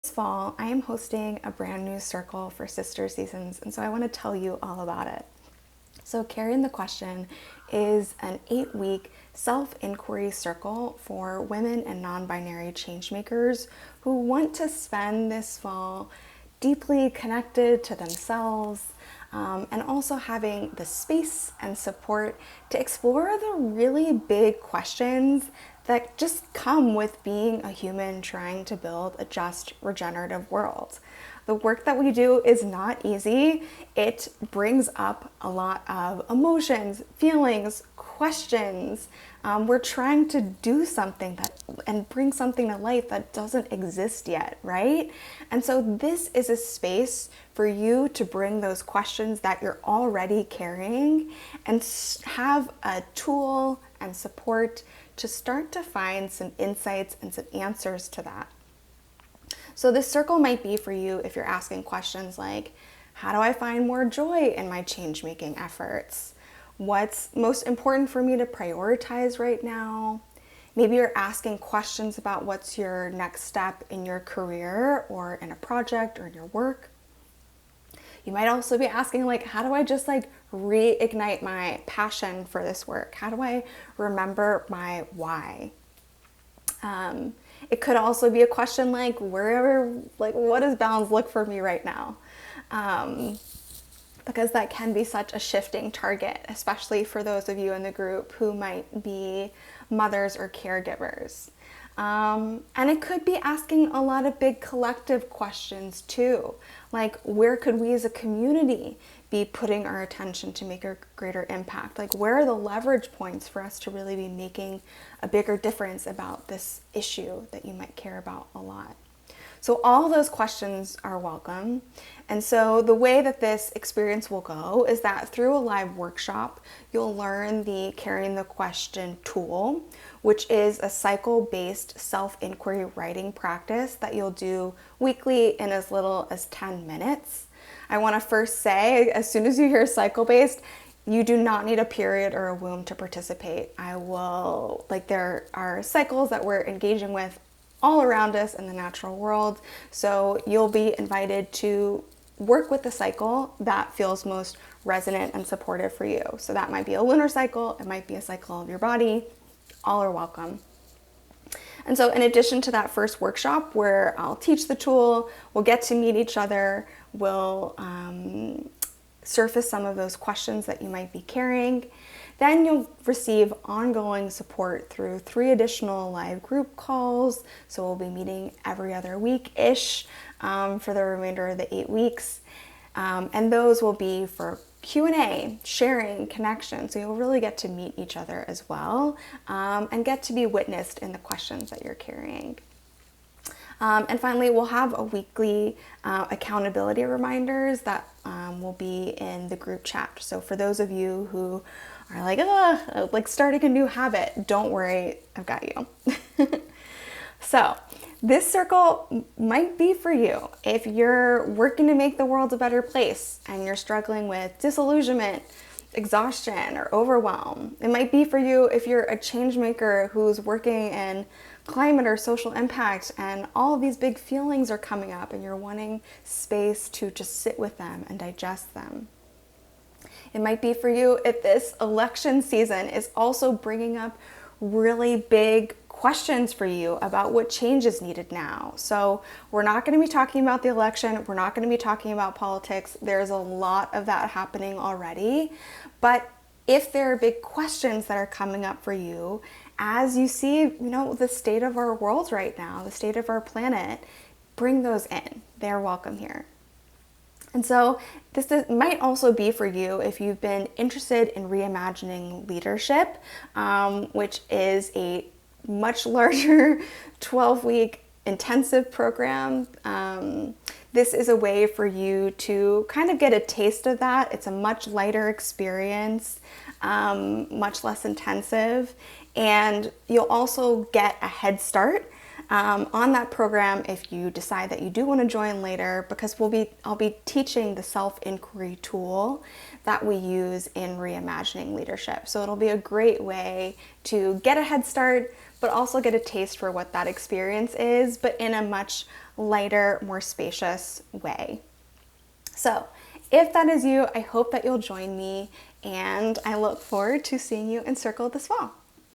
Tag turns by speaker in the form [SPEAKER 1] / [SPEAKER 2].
[SPEAKER 1] This fall, I am hosting a brand new circle for Sister Seasons, and so I want to tell you all about it. So, Carrying the Question is an 8-week self-inquiry circle for women and non-binary changemakers who want to spend this fall deeply connected to themselves, and also having the space and support to explore the really big questions that just come with being a human trying to build a just, regenerative world. The work that we do is not easy. It brings up a lot of emotions, feelings, questions. We're trying to do something and bring something to life that doesn't exist yet, right? And so this is a space for you to bring those questions that you're already carrying and have a tool and support to start to find some insights and some answers to that. So this circle might be for you if you're asking questions like, how do I find more joy in my change-making efforts? What's most important for me to prioritize right now? Maybe you're asking questions about what's your next step in your career or in a project or in your work. You might also be asking, like, how do I just reignite my passion for this work? How do I remember my why? It could also be a question like, what does balance look for me right now? Because that can be such a shifting target, especially for those of you in the group who might be mothers or caregivers. And it could be asking a lot of big collective questions too, like where could we as a community be putting our attention to make a greater impact? Like, where are the leverage points for us to really be making a bigger difference about this issue that you might care about a lot? So all those questions are welcome. And so the way that this experience will go is that through a live workshop, you'll learn the Carrying the Question tool, which is a cycle-based self-inquiry writing practice that you'll do weekly in as little as 10 minutes. I want to first say, as soon as you hear cycle-based, you do not need a period or a womb to participate. There are cycles that we're engaging with all around us in the natural world. So you'll be invited to work with the cycle that feels most resonant and supportive for you. So that might be a lunar cycle, it might be a cycle of your body, all are welcome. And so in addition to that first workshop where I'll teach the tool, we'll get to meet each other, we'll surface some of those questions that you might be carrying. Then you'll receive ongoing support through 3 additional live group calls. So we'll be meeting every other week-ish for the remainder of the 8 weeks. And those will be for Q&A, sharing, connection. So you'll really get to meet each other as well, and get to be witnessed in the questions that you're carrying. And finally, we'll have a weekly accountability reminders that will be in the group chat. So for those of you who are starting a new habit, don't worry, I've got you. So this circle might be for you if you're working to make the world a better place and you're struggling with disillusionment, exhaustion, or overwhelm. It might be for you if you're a change maker who's working in climate or social impact and all of these big feelings are coming up and you're wanting space to just sit with them and digest them. It might be for you if this election season is also bringing up really big questions for you about what change is needed now. So we're not going to be talking about the election. We're not going to be talking about politics. There's a lot of that happening already. But if there are big questions that are coming up for you as you see, the state of our world right now, the state of our planet, bring those in. They're welcome here. And so might also be for you if you've been interested in reimagining leadership, which is a much larger 12-week intensive program. This is a way for you to kind of get a taste of that. It's a much lighter experience, much less intensive, and you'll also get a head start on that program if you decide that you do want to join later, because I'll be teaching the self-inquiry tool that we use in reimagining leadership. So it'll be a great way to get a head start, but also get a taste for what that experience is, but in a much lighter, more spacious way. So if that is you, I hope that you'll join me, and I look forward to seeing you in Circle this fall.